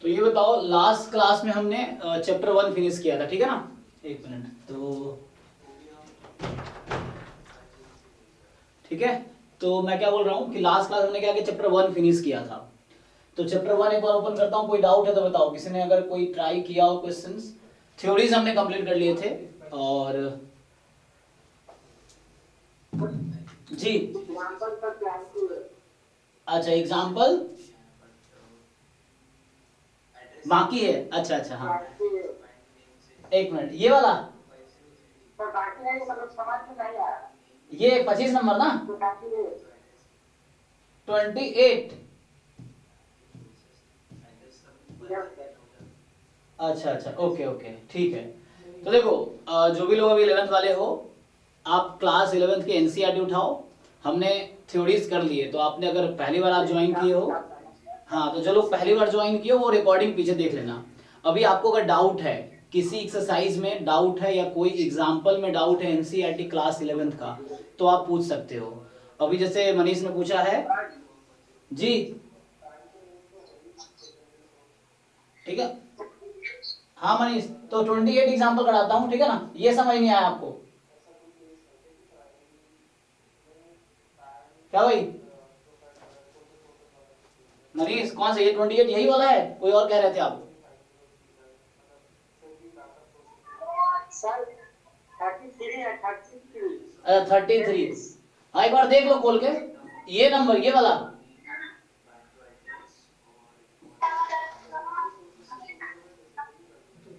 तो ये बताओ, लास्ट क्लास में हमने चैप्टर 1 फिनिश किया था, ठीक है ना। एक मिनट, तो ठीक है, तो मैं क्या बोल रहा हूँ कि लास्ट क्लास हमने क्या किया, चैप्टर 1 फिनिश किया था। तो चैप्टर 1 एक बार ओपन करता हूँ, कोई डाउट है तो बताओ, किसी ने अगर कोई ट्राई किया हो क्वेश्चंस। थ्योरीज हमने कंप्लीट कर लिए थे, और जी अच्छा एग्जाम्पल बाकी है, अच्छा अच्छा हाँ, एक मिनट, ये वाला ये 25 नंबर ना, 28, अच्छा अच्छा, ओके ओके, ठीक है। तो देखो, जो भी लोग अभी 11th वाले हो, आप क्लास 11th के एनसीईआरटी उठाओ। हमने थ्योरीज कर लिए, तो आपने अगर पहली बार आप ज्वाइन किए हो, हाँ, तो जो लोग पहली बार ज्वाइन किए हो वो रिकॉर्डिंग पीछे देख लेना। अभी आपको अगर डाउट है, किसी एक्सरसाइज में डाउट है, या कोई एग्जाम्पल में डाउट है एनसीईआरटी क्लास 11th का, तो आप पूछ सकते हो। अभी जैसे मनीष ने पूछा है जी, ठीक है, हाँ मनीष, तो 28 एग्जाम्पल कराता हूँ, ठीक है ना। ये समझ नहीं आया आपको क्या भाई? मनीष कौन सा, ये 28 यही वाला है, कोई और कह रहे थे आप? अच्छा 33, हाँ एक बार देख लो खोल के, ये नंबर ये वाला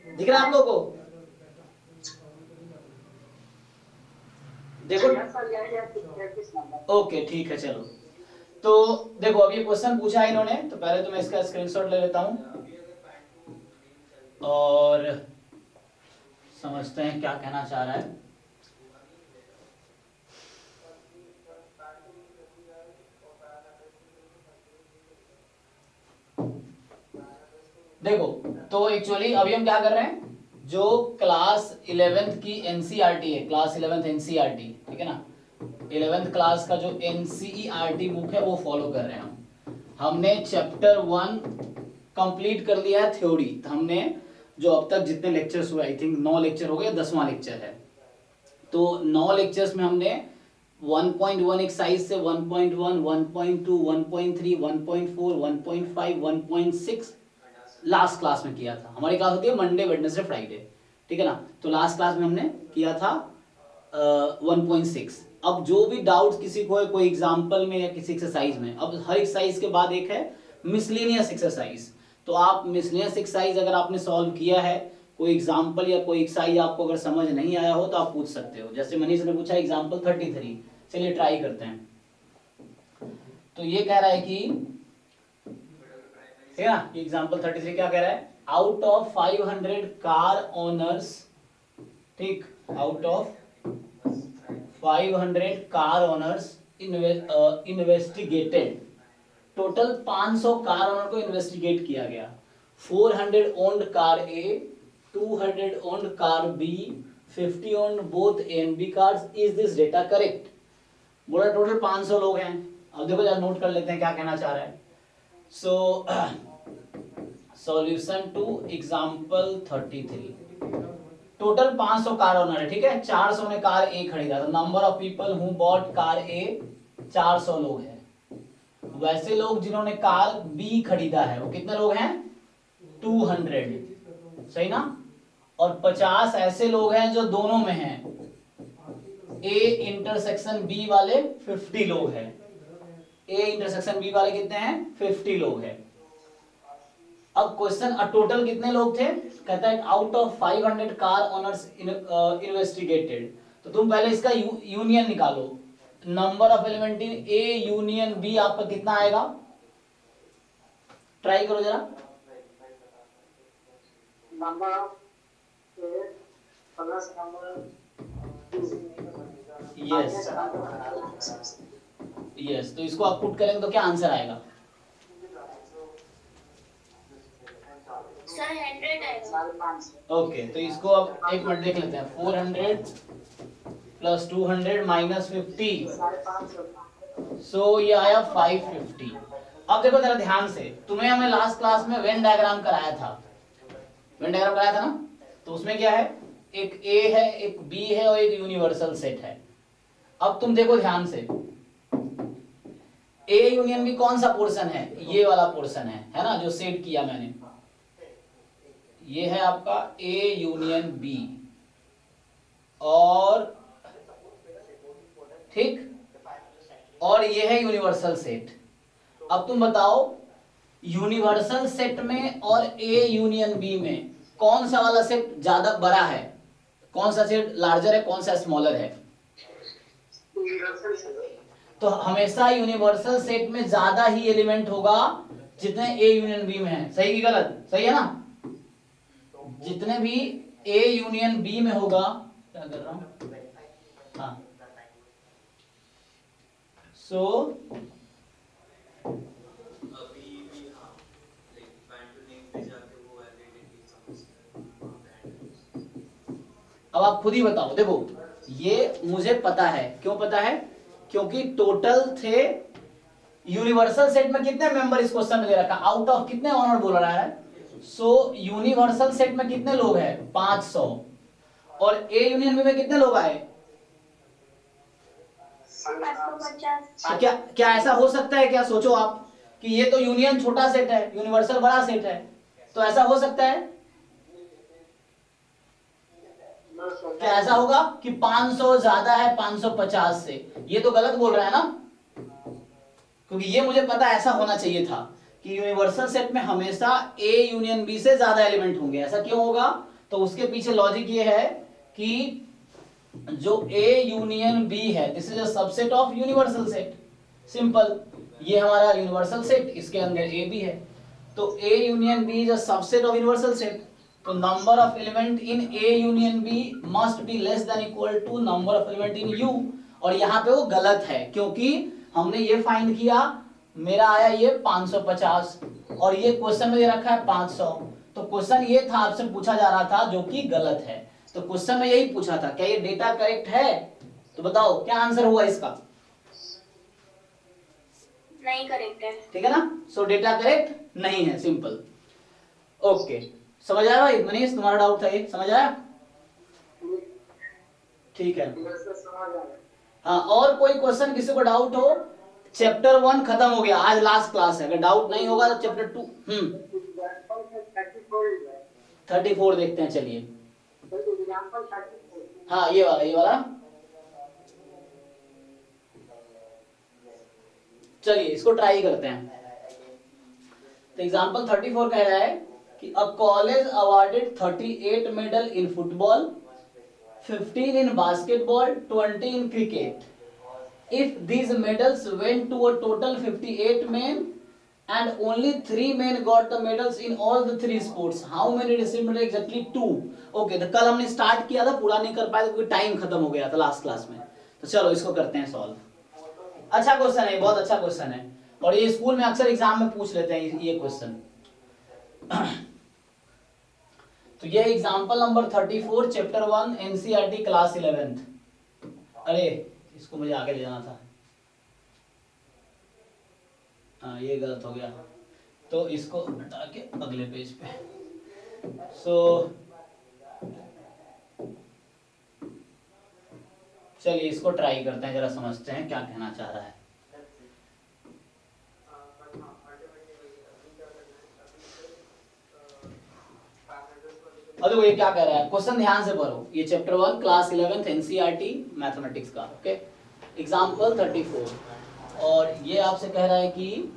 दिख रहा है आप लोगों को? देखो, ओके ठीक है, चलो। तो देखो, अब ये क्वेश्चन पूछा है इन्होंने, तो पहले तो मैं इसका स्क्रीनशॉट ले लेता हूं और समझते हैं क्या कहना चाह रहा है। देखो, तो एक्चुअली अभी हम क्या कर रहे हैं, जो क्लास 11th की एनसीईआरटी है, क्लास 11th एनसीईआरटी, ठीक है ना, 11th क्लास का जो एनसीईआरटी बुक है वो फॉलो कर रहे हैं हम। हमने चैप्टर 1 कंप्लीट कर लिया है थ्योरी। तो हमने जो अब तक जितने लेक्चर्स हुए, आई थिंक 9 लेक्चर हो गए, 10वां लेक्चर है। तो 9 लेक्चर्स में हमने 1.1 एक्सरसाइज से 1.1, 1.2, 1.3, 1.4, 1.5, 1.6 लास्ट क्लास में किया था। हमारी क्लास होती है मंडे वेडनेसडे फ्राइडे, ठीक है ना। तो लास्ट क्लास में हमने किया था 1.6। अब जो भी डाउट किसी को है, कोई एग्जाम्पल में या किसी एक्सरसाइज में, अब हर एक्सरसाइज के बाद एक है मिसलेनियस एक्सरसाइज। तो आप मिसलेनियस एक्सरसाइज अगर आपने सॉल्व किया है, कोई एग्जाम्पल या कोई एक्सरसाइज आपको अगर समझ नहीं आया हो, तो आप पूछ सकते हो। जैसे मनीष ने पूछा एग्जाम्पल 33, चलिए ट्राई करते हैं। तो ये कह रहा है कि, ठीक है ना, एग्जाम्पल 33 क्या कह रहा है, आउट ऑफ 500 कार ओनर्स, ठीक, out of 500 car owners investigated, total 500 car owner को इन्वेस्टिगेट किया गया। 400 owned car A, 200 owned car B, 50 owned both A and B cars, is this data correct? बोला टोटल 500 लोग हैं। अब देखो जरा नोट कर लेते हैं क्या कहना चाह रहा है। So solution two example 33, total 500 car owner है, ठीक है, 400 ने कार ए खरीदा, तो number of people who bought car A 400 लोग हैं। वैसे लोग जिन्होंने कार बी खरीदा है वो कितने लोग हैं, 200, सही ना। और 50 ऐसे लोग हैं जो दोनों में हैं, ए इंटरसेक्शन बी वाले 50 लोग हैं। ए इंटरसेक्शन बी वाले कितने हैं, 50 लोग हैं। अब क्वेश्चन टोटल कितने लोग थे, कहता है out of 500 car owners investigated. तो तुम पहले इसका यूनियन निकालो, number of element in A union B आपका कितना आएगा, ट्राई करो जरा। यस यस, तो इसको आप पुट करेंगे तो क्या आंसर आएगा, ओके। तो इसको अब एक मिनट देख लेते हैं, 400 प्लस 200 माइनस 50, सो ये आया 550। अब देखो जरा ध्यान से, तुम्हें हमने लास्ट क्लास में वेन डायग्राम कराया था, वेन डायग्राम कराया था ना, तो उसमें क्या है, एक ए है, एक बी है और एक यूनिवर्सल सेट है। अब तुम देखो ध्यान से, ए यूनियन बी कौन सा पोर्शन है, ये वाला पोर्शन है ना, जो सेट किया मैंने, ये है आपका ए यूनियन बी, और ठीक, और ये है यूनिवर्सल सेट। अब तुम बताओ यूनिवर्सल सेट में और ए यूनियन बी में कौन सा वाला सेट ज्यादा बड़ा है, कौन सा सेट लार्जर है, कौन सा स्मॉलर है? तो हमेशा यूनिवर्सल सेट में ज्यादा ही एलिमेंट होगा जितने ए यूनियन बी में है। सही की गलत? सही है ना, जितने भी ए यूनियन बी में होगा, क्या कर रहा हूं, हाँ, सो अब आप खुद ही बताओ। देखो ये मुझे पता है, क्यों पता है, क्योंकि टोटल थे यूनिवर्सल सेट में कितने मेंबर इस क्वेश्चन में दे रखा, आउट ऑफ कितने ऑनर बोल रहा है, सो यूनिवर्सल सेट में कितने लोग हैं, 500, और ए यूनियन बी में कितने लोग आए, 550। क्या क्या ऐसा हो सकता है क्या, सोचो आप, कि ये तो यूनियन छोटा सेट है, यूनिवर्सल बड़ा सेट है, तो ऐसा हो सकता है क्या, ऐसा होगा कि 500 ज्यादा है 550 से? ये तो गलत बोल रहा है ना, क्योंकि ये मुझे पता ऐसा होना चाहिए था कि यूनिवर्सल सेट में हमेशा ए यूनियन बी से ज्यादा एलिमेंट होंगे। ऐसा क्यों होगा, तो उसके पीछे लॉजिक ये है कि जो ए यूनियन बी है, this is a subset of universal set, simple, ये हमारा यूनिवर्सल सेट, इसके अंदर ए बी है, तो A union B is a subset of universal set, तो number of element in A union B must be less than equal to number of element in U. और यहाँ पे वो गलत है, क्योंकि हमने ये फाइंड किया, मेरा आया ये 550 और ये क्वेश्चन में दे रखा है 500, तो क्वेश्चन ये था, आपसे पूछा जा रहा था, जो कि गलत है। तो क्वेश्चन में यही पूछा था, क्या ये डेटा करेक्ट है, तो बताओ क्या आंसर हुआ इसका, नहीं करेक्ट है, ठीक है ना, सो डेटा करेक्ट नहीं है, सिंपल। ओके, समझ आया भाई? मनीष तुम्हारा डाउट था ये, समझ आया? ठीक है, हाँ, और कोई क्वेश्चन किसी को डाउट हो? चैप्टर 1 खत्म हो गया, आज लास्ट क्लास है, अगर डाउट नहीं होगा तो चैप्टर 2 34 देखते हैं, चलिए। हाँ ये वाला, ये वाला, चलिए इसको ट्राई करते हैं। तो एग्जांपल 34 कह रहा है कि a college awarded 38 medal in football, 15 in basketball, 20 in cricket. If these medals went to a total 58 men and only 3 men got the medals in all the 3 sports, how many received medal? Exactly 2. Okay, तो कल हमने start किया था, पूरा नहीं कर पाए क्योंकि टाइम खत्म हो गया था लास्ट क्लास में। तो चलो इसको करते हैं सॉल्व। अच्छा क्वेश्चन है, बहुत अच्छा क्वेश्चन है, और ये स्कूल में अक्सर एग्जाम में पूछ लेते हैं ये क्वेश्चन। तो ये example number 34 chapter 1 NCERT class 11th। अरे इसको मुझे आगे ले जाना था, हाँ ये गलत हो गया, तो इसको हटा के अगले पेज पे। चलिए इसको ट्राई करते हैं, जरा समझते हैं क्या कहना चाह रहा है। अब देखो ये क्या कह रहा है, क्वेश्चन ध्यान से पढ़ो, ये chapter 1 class 11th NCERT mathematics का, ओके, एग्जांपल 34, और ये आपसे कह रहा है कि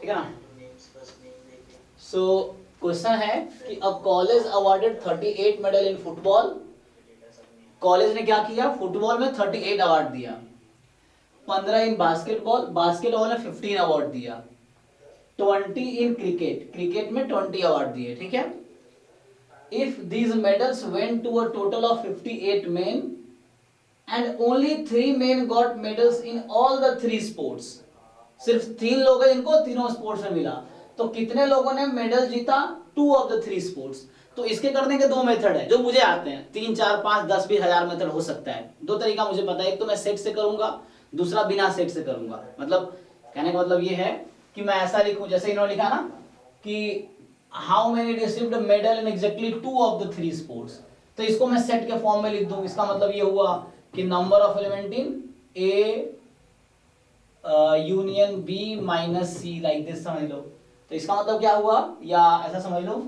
ठीक है ना, सो क्वेश्चन है कि अब college awarded 38 medal in football, college ने क्या किया, फुटबॉल में 38 अवार्ड दिया, 15 इन बास्केटबॉल, बास्केटबॉल में 15 अवार्ड दिया, 20 इन क्रिकेट, क्रिकेट में 20 अवार्ड दिए, ठीक है। If these medals went to a total of 58 men and only 3 men got medals in all the 3 sports, सिर्फ 3 लोग हैं जिनको तीनों स्पोर्ट्स में मिला, तो कितने लोगों ने मेडल जीता, 2 ऑफ द 3 स्पोर्ट्स। तो इसके करने के 2 मेथड है जो मुझे आते हैं, 3 4 5 10 20 हजार मेथड हो सकता है, 2 तरीका मुझे पता है, एक तो मैं सेट से करूंगा, दूसरा बिना सेट से करूंगा। मतलब कहने का मतलब ये है कि मैं ऐसा लिखूं जैसे इन्होंने लिखा ना कि how many received medal in exactly 2 of the 3 sports, तो इसको मैं सेट के फॉर्म में लिख दूं। इसका मतलब ये हुआ कि number of element in A union B minus C, like this समझ लो। तो इसका मतलब क्या हुआ, या ऐसा समझ लो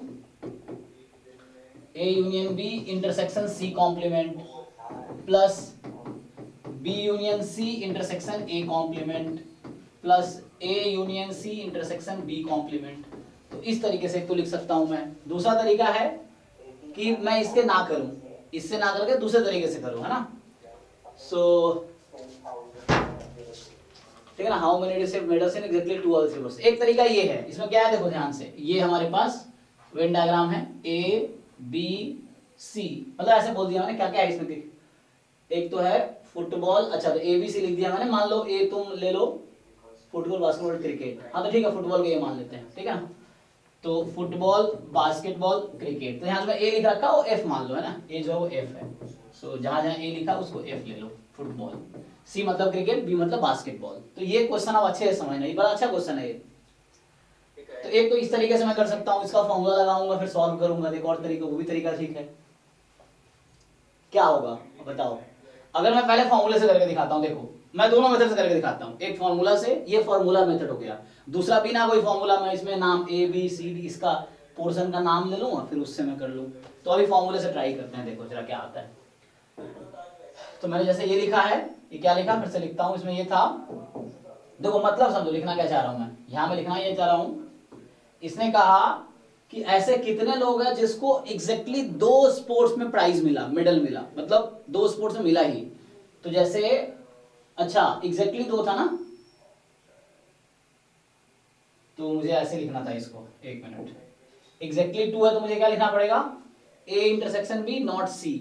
A union B intersection C complement plus B union C intersection A complement plus A union C intersection B complement. तो इस तरीके से तो लिख सकता हूं मैं। दूसरा तरीका है कि मैं इसके ना करूं, इससे ना करके दूसरे तरीके से करूं, है ना। सो ठीक है ना, how many received medals in exactly 2 of the sports. एक तरीका ये है, इसमें क्या है देखो ध्यान से, ये हमारे पास वेन डायग्राम है ए बी सी, मतलब ऐसे बोल दिया मैंने क्या क्या है इसमें देख। एक तो है फुटबॉल, अच्छा तो ए बी सी लिख दिया मैंने। मान लो ए तुम ले लो फुटबॉल बास्केटबॉल क्रिकेट, हाँ तो ठीक है फुटबॉल को ये मान लेते हैं, ठीक है ना। तो फुटबॉल बास्केटबॉल क्रिकेट, तो यहाँ जो ए लिख रखा वो एफ मान लो, है ना, ए जो है वो एफ है। सो जहां जहां ए लिखा उसको एफ ले लो, फुटबॉल, सी मतलब क्रिकेट, बी मतलब बास्केटबॉल। तो ये क्वेश्चन आप अच्छे से समझना, ये बड़ा अच्छा क्वेश्चन है ये। तो एक तो इस तरीके से मैं कर सकता हूँ, इसका फॉर्मूला लगाऊंगा फिर सॉल्व करूंगा। एक और तरीका, वो भी तरीका ठीक है। क्या होगा बताओ, अगर मैं पहले फॉर्मूले से करके दिखाता हूँ, देखो मैं दोनों मेथड से करके दिखाता हूँ। एक फॉर्मूला से, ये फॉर्मूला मेथड हो गया। दूसरा बिना कोई फॉर्मूला, मैं इसमें नाम ए बी सी डी इसका पोर्शन का नाम ले लूंगा, फिर उससे मैं कर लूँ। तो अभी फॉर्मूले से ट्राई करते हैं, देखो जरा क्या आता है। तो मैंने जैसे ये लिखा है, ये क्या लिखा फिर से लिखता हूँ। इसमें ये था, देखो मतलब समझो लिखना क्या चाह रहा हूं मैं। यहां मैं लिखना ये चाह रहा हूं, इसने कहा कि ऐसे कितने लोग हैं जिसको एग्जैक्टली 2 स्पोर्ट्स में प्राइज मिला, मेडल मिला, मतलब 2 स्पोर्ट्स में मिला ही। तो जैसे अच्छा एग्जैक्टली 2 था ना, तो मुझे ऐसे लिखना था इसको, एक मिनट। एग्जैक्टली 2 है तो मुझे क्या लिखना पड़ेगा, A intersection B not C.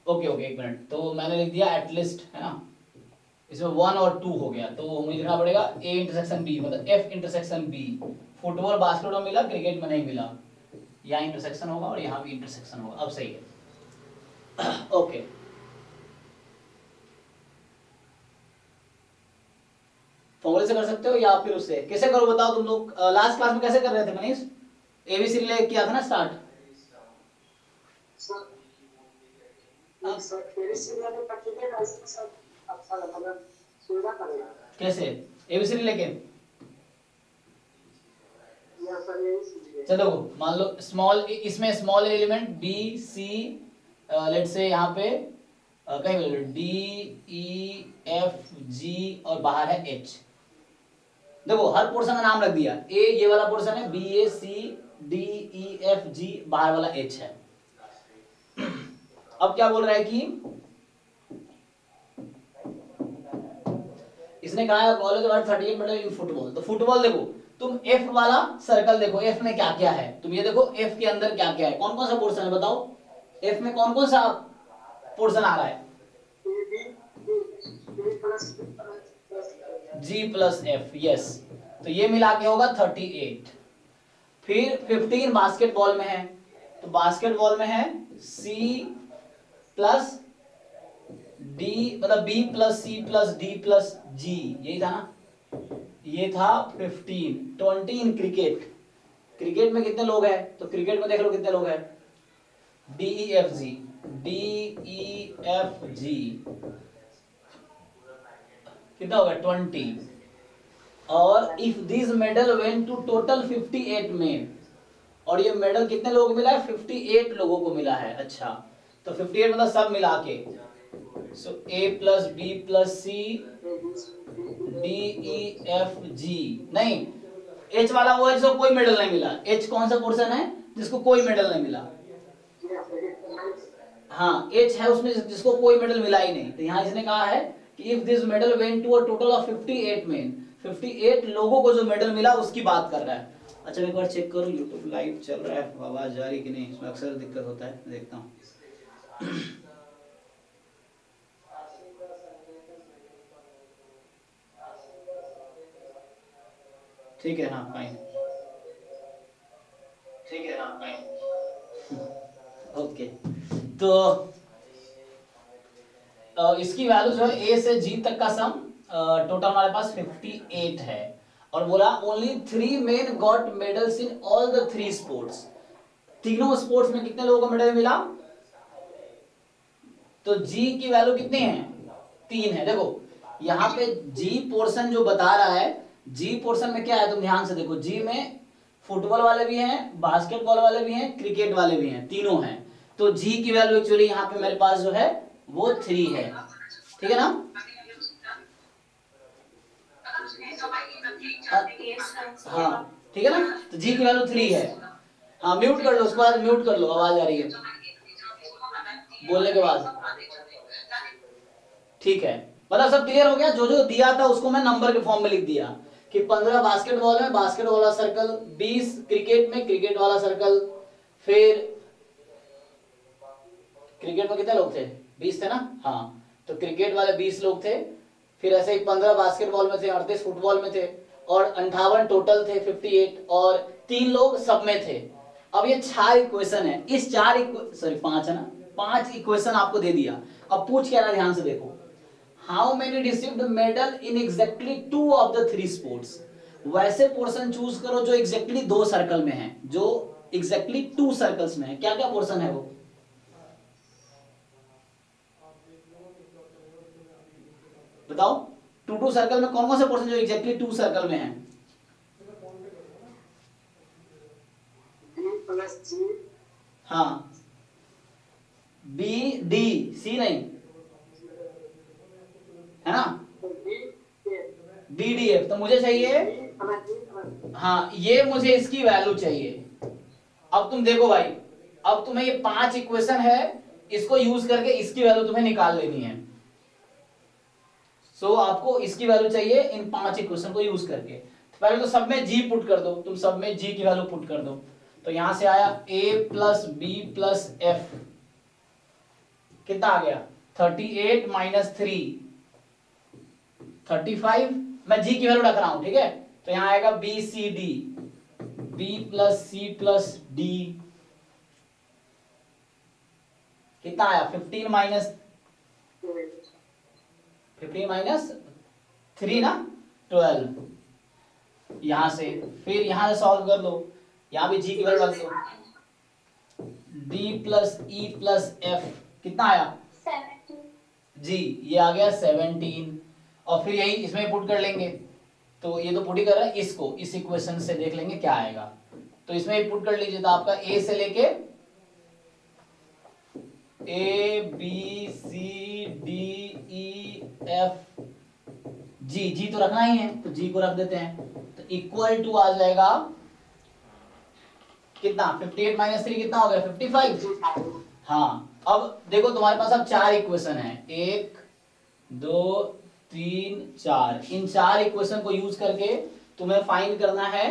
Okay okay एक मिनट, तो मैंने लिख दिया एटलीस्ट, है ना। इसमें 1 और 2 हो गया, तो मुझे लिखना पड़ेगा ए इंटरसेक्शन बी, मतलब F intersection B. Football basketball में मिला, क्रिकेट में नहीं मिला। यहाँ इंटरसेक्शन होगा और यहाँ भी इंटरसेक्शन होगा। अब सही है ओके। फॉर्मूले से कर सकते हो या फिर उससे, कैसे करो बताओ तुम लोग। लास्ट क्लास में कैसे कर रहे थे मनीष, एबीसी ले किया था ना स्टार्ट। कैसे एबीसी लेके, चलो मान लो स्मॉल, इसमें small element B C, let से यहाँ पे कहीं डी ई एफ जी और बाहर है एच। देखो हर पोर्शन का नाम रख दिया, ए ये वाला पोर्शन है, B A C D E F G, बाहर वाला एच है। अब क्या बोल रहा है कि इसने कहा है कॉलेज 38 मेडल इन फुटबॉल। तो फुटबॉल देखो तुम एफ वाला सर्कल देखो, एफ में क्या क्या है, तुम ये देखो एफ के अंदर क्या क्या है, कौन कौन सा पोर्शन है बताओ। एफ में कौन कौन सा पोर्शन आ रहा है, जी प्लस एफ, यस। तो ये मिला के होगा 38। फिर 15 बास्केटबॉल में है, तो बास्केटबॉल में है सी प्लस डी, मतलब B plus C plus D plus G, यही था ना, ये था 15। 20 इन क्रिकेट, क्रिकेट में कितने लोग हैं, तो क्रिकेट में देख लो कितने लोग हैं, D E F G, D E F G कितना होगा 20। और if this medal went to total 58 में, और ये मेडल कितने लोगों को मिला है, 58 लोगों को मिला है। अच्छा तो 58 मतलब सब मिला के, so A plus B plus C D E F G, नहीं एच वाला वो है जिसको कोई मेडल नहीं मिला। एच कौन सा पोर्शन है जिसको कोई मेडल नहीं मिला, हाँ एच है उसमें जिसको कोई मेडल मिला ही नहीं। तो यहाँ इसने कहा है कि if this medal went to a total of 58 men, 58 लोगों को जो मेडल मिला उसकी बात कर रहा है। अच्छा एक बार चेक करो यूट्यूब लाइव चल रहा है, आवाज जा रही कि नहीं, इसमें अक्सर दिक्कत होता है, देखता हूँ। ठीक है हाँ फाइन, ठीक है हाँ फाइन ओके। तो इसकी वैल्यू जो है ए से जी तक का सम टोटल हमारे पास 58 है और बोला only 3 men got medals in all the 3 sports. तीनों स्पोर्ट्स में कितने लोगों को मेडल मिला? तो जी की वैल्यू कितनी है? 3 है। देखो यहाँ पे जी पोर्शन जो बता रहा है, जी पोर्शन में क्या है तुम ध्यान से देखो, जी में फुटबॉल वाले भी हैं, बास्केटबॉल वाले भी हैं, क्रिकेट वाले भी हैं, तीनों हैं। तो जी की वैल्यू एक्चुअली यहाँ पे मेरे पास जो है वो 3 है, ठीक है ना? हाँ ठीक है ना, तो जी की वैल्यू 3 है। हाँ म्यूट कर लो, उसके बाद म्यूट कर लो, आवाज आ रही है बोलने के बाद, ठीक है। मतलब सब क्लियर हो गया? जो जो दिया था उसको मैं नंबर के फॉर्म में लिख दिया कि 15 बास्केटबॉल में बास्केटबॉल वाला सर्कल, 20 क्रिकेट में क्रिकेट वाला सर्कल, फिर क्रिकेट में कितने लोग थे? 20 थे ना, हाँ तो क्रिकेट वाले 20 लोग थे, फिर ऐसे ही 15 बास्केटबॉल में थे, 38 फुटबॉल में थे और 58 टोटल थे 58 और 3 लोग सब में थे। अब ये 4 इक्वेशन है, इस 5 है ना, 5 इक्वेशन आपको दे दिया। अब पूछ क्या रहा, ध्यान से देखो, how many received medal in exactly 2 of the 3 sports. वैसे पोर्शन चूज करो जो एग्जैक्टली 2 सर्कल में है, जो एग्जैक्टली 2 सर्कल्स में है। क्या क्या पोर्शन है वो बताओ? 2 सर्कल में कौन कौन से पोर्शन जो एग्जैक्टली 2 सर्कल में है? हाँ बी डी सी नहीं है ना, बी डी एफ। तो मुझे चाहिए, हाँ ये मुझे इसकी वैल्यू चाहिए। अब तुम देखो भाई, अब तुम्हें ये 5 इक्वेशन है, इसको यूज करके इसकी वैल्यू तुम्हें निकाल लेनी है। सो आपको इसकी वैल्यू चाहिए इन 5 इक्वेशन को यूज करके। तो पहले तो सब में जी पुट कर दो, तुम सब में जी की वैल्यू पुट कर दो। तो यहां से आया a plus B plus F, कितना आ गया? 38 माइनस 3 35। मैं जी की वैल्यू रख रहा हूं, ठीक है? तो यहां आएगा B C D, B plus C plus D, कितना आया? 15 माइनस 3 ना, 12। यहां से फिर यहां से सॉल्व कर लो, यहां भी जी की वैल्यू रख दो, D plus E plus F, कितना आया? 17। जी ये आ गया 17। और फिर यही इसमें पुट कर लेंगे, तो ये तो पुट ही कर रहा है, इसको इस इक्वेशन से देख लेंगे क्या आएगा। तो इसमें पुट कर लीजिए, तो आपका ए से लेके A B C D E F G, G तो रखना ही है तो जी को रख देते हैं। तो इक्वल टू आ जाएगा कितना? 58 माइनस 3 कितना हो गया? 55। हाँ अब देखो तुम्हारे पास अब 4 इक्वेशन है, 1 2 3 4। इन 4 इक्वेशन को यूज करके तुम्हें फाइंड करना है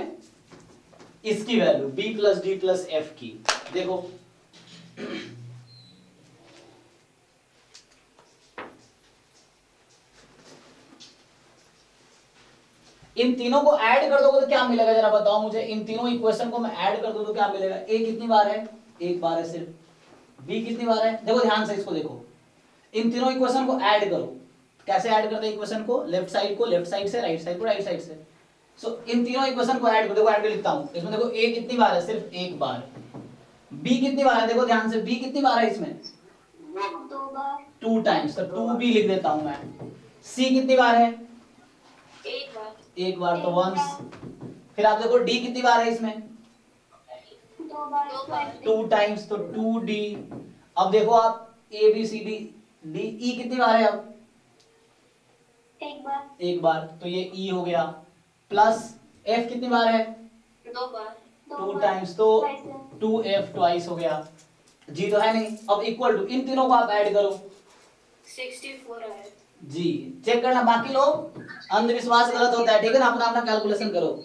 इसकी value b plus D plus F की। देखो इन तीनों को ऐड कर दोगे तो क्या मिलेगा जरा बताओ मुझे? इन तीनों इक्वेशन को मैं ऐड कर दूं तो क्या मिलेगा? a कितनी बार है? 1 बार है सिर्फ। b कितनी बार है? देखो ध्यान से इसको देखो, इन तीनों इक्वेशन को ऐड करो। कैसे ऐड करते हैं इक्वेशन को? लेफ्ट साइड को लेफ्ट साइड से, राइट साइड को राइट साइड से। सो इन तीनों इक्वेशन को ऐड करो। देखो ऐड कर लिखता हूं, इसमें देखो a कितनी बार है? सिर्फ 1 बार। b कितनी बार है? देखो ध्यान से, b कितनी बार है इसमें? 2 बार। 2 टाइम्स, तो 2b लिख देता हूं मैं। c कितनी बार है? 1 बार। 1 बार तो वंस। फिर आप देखो d कितनी बार है इसमें? 2 बार। 2 टाइम्स, तो 2d। अब देखो आप a b c d d e कितनी बार है? अब 1 बार। 1 बार, तो ये e हो गया। प्लस f कितनी बार है? 2 बार। 2 टाइम्स, तो 2f ट्वाइस हो गया। g तो है नहीं। अब इक्वल टू इन तीनों को आप ऐड करो। 64 है जी चेक करना, बाकी लोग अंधविश्वास गलत होता है, ठीक है ना? अपना अपना कैलकुलेशन करो।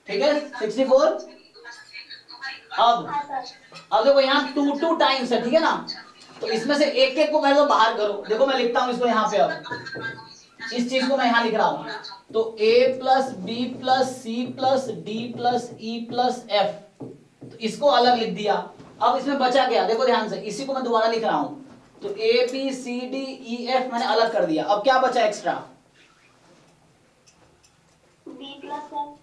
ठीक है 64। अब देखो यहाँ 2 टाइम्स है, ठीक है ना? तो इसमें से एक एक को पहले तो बाहर करो। देखो मैं लिखता हूं इसको यहाँ पे, अब इस चीज को मैं यहाँ लिख रहा हूं। तो a plus B plus C plus D plus E plus F, तो इसको अलग लिख दिया। अब इसमें बचा क्या? देखो ध्यान से, इसी को मैं दोबारा लिख रहा हूं। तो A B C D E F मैंने अलग कर दिया। अब क्या बचा एक्स्ट्रा? B plus F.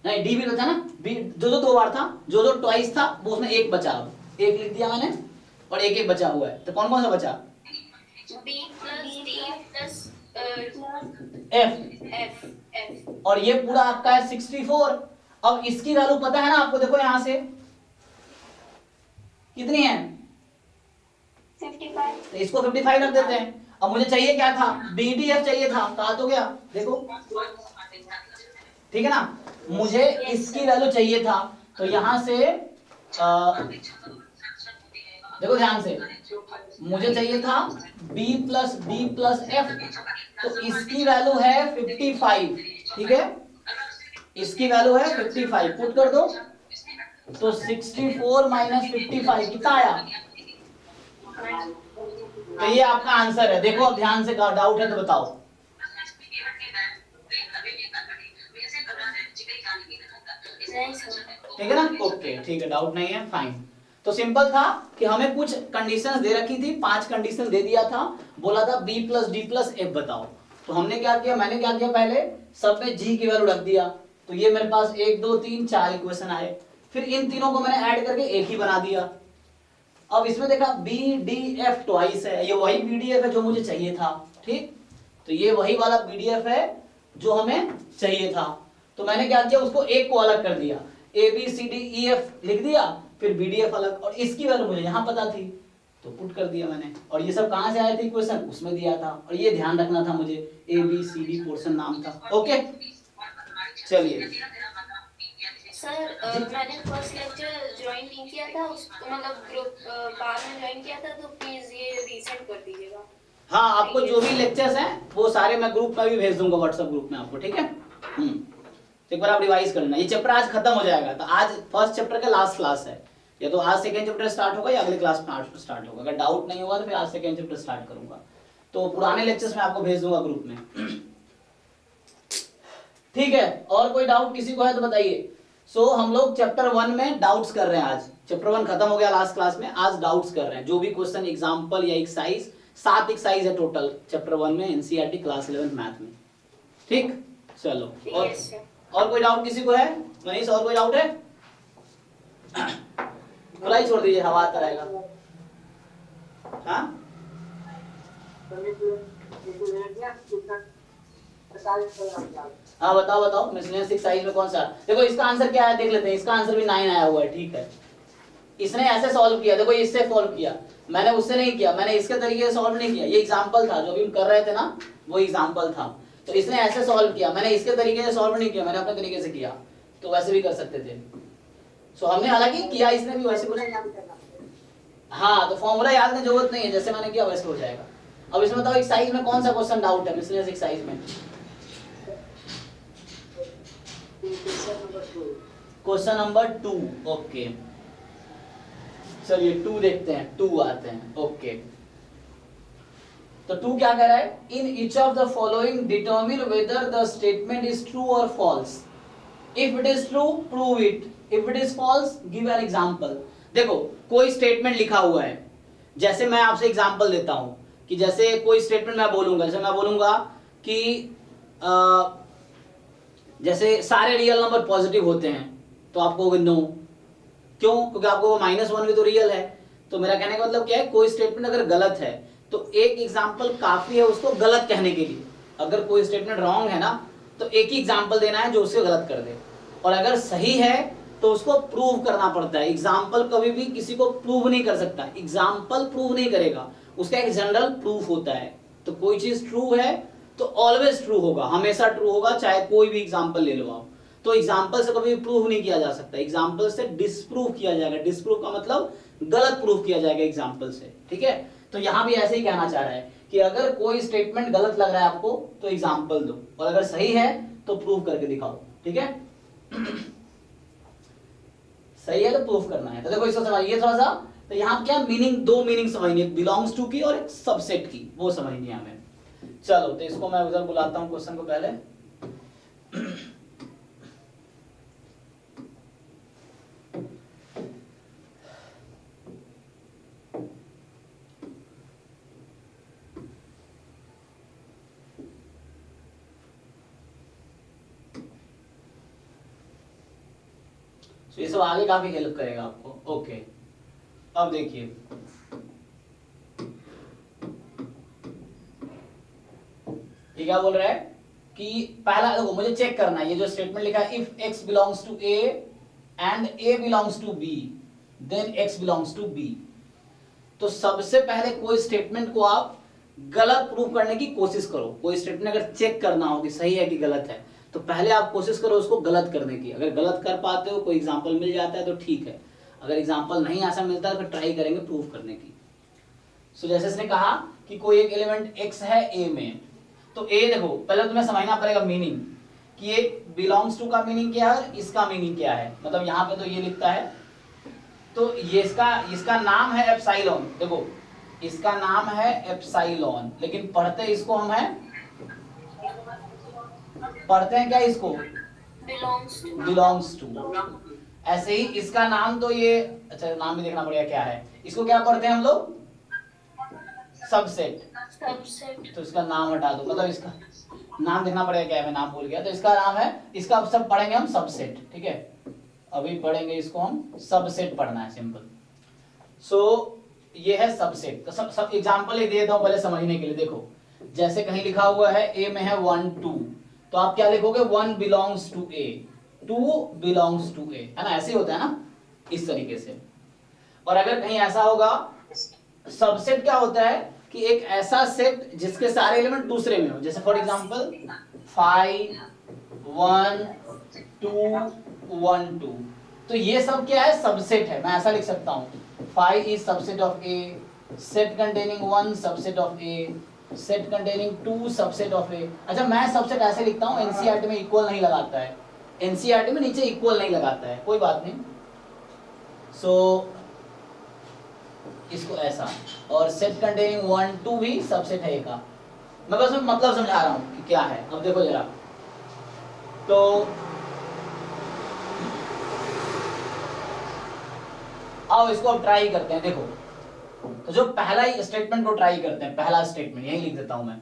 नहीं, डी भी बचा ना, बी जो जो दो बार था, जो जो ट्वाइस था वो उसमें एक बचा। अब एक लिख दिया मैंने और एक एक बचा हुआ है, तो कौन कौन सा बचा? B plus D plus F. F F. और ये पूरा आपका है 64। अब इसकी वैल्यू पता है ना आपको, देखो यहां से कितनी है? 55। तो इसको 55 रख देते हैं। अब मुझे चाहिए क्या था? बीडीएफ चाहिए था, कहा तो गया देखो, ठीक है ना। मुझे इसकी वैल्यू चाहिए था, तो यहां से देखो ध्यान से, मुझे चाहिए था b प्लस एफ, तो इसकी वैल्यू है 55, ठीक है, इसकी वैल्यू है 55, पुट कर दो, तो 64 माइनस 55 कितना आया? तो ये आपका आंसर है। देखो अब ध्यान से, डाउट है तो बताओ। ठीक है ना, ओके, ठीक है, डाउट नहीं है, फाइन। तो सिंपल था कि हमें कुछ कंडीशंस दे रखी थी, 5 कंडीशन दे दिया था, बोला था b plus D plus F बताओ। तो हमने क्या किया, मैंने क्या किया, पहले सब में g की वैल्यू रख दिया, तो ये मेरे पास 1 2 3 4 इक्वेशन आए। फिर इन तीनों को मैंने ऐड करके एक ही बना दिया। अब इसमें देखा बी डी एफ ट्वाइस है, ये वही बीडीएफ है जो मुझे चाहिए था, ठीक। तो ये वही वाला बीडीएफ है जो हमें चाहिए था। तो मैंने क्या किया, उसको एक को अलग कर दिया, A B C D E F लिख दिया, फिर बीडीएफ अलग, और इसकी वैल्यू मुझे यहाँ पता थी तो पुट कर दिया मैंने। और ये सब कहाँ से आए थे इक्वेशन, उसमें दिया था, और ये ध्यान रखना था मुझे, A B C D portion नाम था। ओके, चलिए। सर मैंने फर्स्ट लेक्चर ज्वाइन नहीं किया था, उस मतलब ग्रुप बाद में ज्वाइन किया था, तो प्लीज ये रीसेंड कर दीजिएगा। हाँ, आपको जो भी लेक्चर्स हैं वो सारे मैं ग्रुप में भी भेज दूंगा, व्हाट्सएप ग्रुप में आपको, ठीक है। तो एक बार आप रिवाइज कर लेना। ये चैप्टर आज खत्म हो जाएगा, तो आज फर्स्ट चैप्टर का लास्ट क्लास है, या तो आज सेकंड चैप्टर स्टार्ट होगा या अगले क्लास में स्टार्ट होगा। अगर डाउट नहीं होगा तो फिर आज सेकंड चैप्टर स्टार्ट करूंगा। तो पुराने लेक्चर्स में आपको भेज दूंगा ग्रुप में, ठीक है। और कोई डाउट किसी को है तो बताइए। सो हम लोग चैप्टर 1 में डाउट्स कर रहे हैं। आज चैप्टर 1 खत्म हो गया लास्ट क्लास में, आज डाउट्स कर रहे हैं। जो भी क्वेश्चन एग्जांपल या एक्सरसाइज, 7 एक्सरसाइज है टोटल चैप्टर 1 में, एनसीईआरटी क्लास 11 मैथ में, ठीक। चलो, और कोई डाउट किसी को है? मनीष, और कोई डाउट है? खुला ही छोड़ दीजिए, हवा आता रहेगा। हाँ, हाँ बताओ बताओ, मिसलेनियस एक्सरसाइज में कौन सा? देखो इसका आंसर क्या है देख लेते हैं। इसका आंसर भी 9 आया हुआ है, ठीक है। इसने ऐसे सॉल्व किया, देखो इससे सॉल्व किया, मैंने उससे नहीं किया, मैंने इसके तरीके से सॉल्व नहीं किया। ये एग्जांपल था जो भी हम कर रहे थे ना, वो एग्जांपल था। तो इसने ऐसे सॉल्व किया, मैंने इसके तरीके से सॉल्व नहीं किया, मैंने अपने तरीके से किया। तो वैसे भी कर सकते थे। सो हमने हालांकि किया, इसने भी वैसे कुछ। हाँ, तो फॉर्मूला याद करने जरूरत नहीं है, जैसे मैंने किया वैसे हो जाएगा। अब इसमें बताओ एक्सरसाइज में कौन सा क्वेश्चन डाउट है, मिसलेनियस एक्सरसाइज में? Question number 2, okay. चलिए 2 देखते हैं, 2 आते हैं, ओके। तो 2 क्या कह रहा है, in each of the following determine whether the statement is true और false. If it is true prove it, if it is false give an example. देखो कोई स्टेटमेंट लिखा हुआ है, जैसे मैं आपसे एग्जांपल देता हूं कि जैसे कोई स्टेटमेंट मैं बोलूंगा, जैसे मैं बोलूंगा कि जैसे सारे रियल नंबर पॉजिटिव होते हैं, तो आप कहोगे नो, क्यों? क्योंकि आपको -1 भी तो रियल है। तो मेरा कहने का मतलब क्या है, कोई स्टेटमेंट अगर गलत है तो एक एग्जांपल काफी है उसको गलत कहने के लिए। अगर कोई स्टेटमेंट रॉन्ग है ना, तो एक ही एग्जांपल देना है जो उसे गलत कर दे, और अगर सही है तो उसको प्रूव करना पड़ता है। एग्जाम्पल कभी भी किसी को प्रूव नहीं कर सकता, एग्जाम्पल प्रूव नहीं करेगा, उसका एक जनरल प्रूफ होता है। तो कोई चीज ट्रू है तो ऑलवेज ट्रू होगा, हमेशा ट्रू होगा, चाहे कोई भी एग्जाम्पल ले लो आप। तो एग्जाम्पल से कभी प्रूव नहीं किया जा सकता, एग्जाम्पल से डिसप्रूव किया जाएगा। डिसप्रूव का मतलब गलत प्रूफ किया जाएगा एग्जाम्पल से, ठीक है। तो यहां भी ऐसे ही कहना चाह रहा है कि अगर कोई स्टेटमेंट गलत लग रहा है आपको तो एग्जाम्पल दो, और अगर सही है तो प्रूव करके दिखाओ, ठीक है। सही है तो प्रूफ करना है। तो देखो इसको समझिए थोड़ा सा। तो यहाँ क्या मीनिंग, 2 मीनिंग समझनी, बिलोंग्स टू की और एक सबसेट की, वो समझनी है हमें। चलो तो इसको मैं उधर बुलाता हूँ क्वेश्चन को पहले। तो ये सब आगे काफी हेल्प करेगा आपको। ओके, अब देखिए ये क्या बोल रहा है कि पहला देखो मुझे चेक करना है, ये जो स्टेटमेंट लिखा है if x belongs to a and a belongs to b then x belongs to b। तो सबसे पहले कोई स्टेटमेंट को आप गलत प्रूव करने की कोशिश करो। कोई स्टेटमेंट अगर चेक करना हो कि सही है कि गलत है, तो पहले आप कोशिश करो उसको गलत करने की। अगर गलत कर पाते हो, कोई एग्जांपल मिल जाता है तो ठीक है, अगर एग्जांपल नहीं ऐसा मिलता है तो फिर ट्राई करेंगे प्रूव करने की। सो जैसे इसने कहा कि कोई एक एलिमेंट x है a में, तो a देखो पहले तुम्हें समझना पड़ेगा मीनिंग कि ये बिलोंग्स टू का मीनिंग क्या है और इसका मीनिंग क्या है। मतलब यहाँ पे तो ये लिखता है, तो ये इसका नाम है एप्सिलॉन। देखो इसका नाम है एप्सिलॉन, लेकिन पढ़ते इसको हम है, पढ़ते हैं क्या इसको, बिलोंग्स टू। ऐसे ही इसका नाम तो ये, अच्छा नाम भी देखना पड़ेगा क्या है, इसको क्या पढ़ते हैं हम लोग, सबसेट। तो इसका नाम हटा दो, मतलब इसका नाम देखना पड़ेगा क्या है, मैं नाम भूल गया। तो इसका नाम है, इसका सब पढ़ेंगे हम सबसेट, ठीक है। अभी पढ़ेंगे इसको हम सबसेट, पढ़ना है सिंपल। सो ये है सबसेट। तो सब एग्जांपल ही दे देता हूं पहले समझने के लिए। देखो जैसे कहीं लिखा हुआ है ए में है 1 2, तो आप क्या लिखोगे 1 belongs to A, 2 belongs to A, है ना, ऐसे ही होता है ना, इस तरीके से। और अगर कहीं ऐसा होगा, सबसेट क्या होता है कि एक ऐसा सेट जिसके सारे एलिमेंट दूसरे में हो, जैसे फॉर एग्जांपल 5 1 2 1 2, तो ये सब क्या है, सबसेट है। मैं ऐसा लिख सकता हूं 5 is subset of A, set containing 1 subset of A, set containing 2 subset of A। अच्छा मैं सबसेट ऐसे लिखता हूं, एनसीईआरटी में इक्वल नहीं लगाता है, एनसीईआरटी में नीचे इक्वल नहीं लगाता है, कोई बात नहीं। सो इसको ऐसा, और सेट कंटेनिंग 1 2 भी सबसेट है ए का। मैं बस मतलब समझा रहा हूं कि क्या है। अब देखो जरा, तो आओ इसको अब ट्राई करते हैं। देखो तो जो पहला ही स्टेटमेंट को ट्राई करते हैं, पहला स्टेटमेंट यही लिख देता हूं मैं।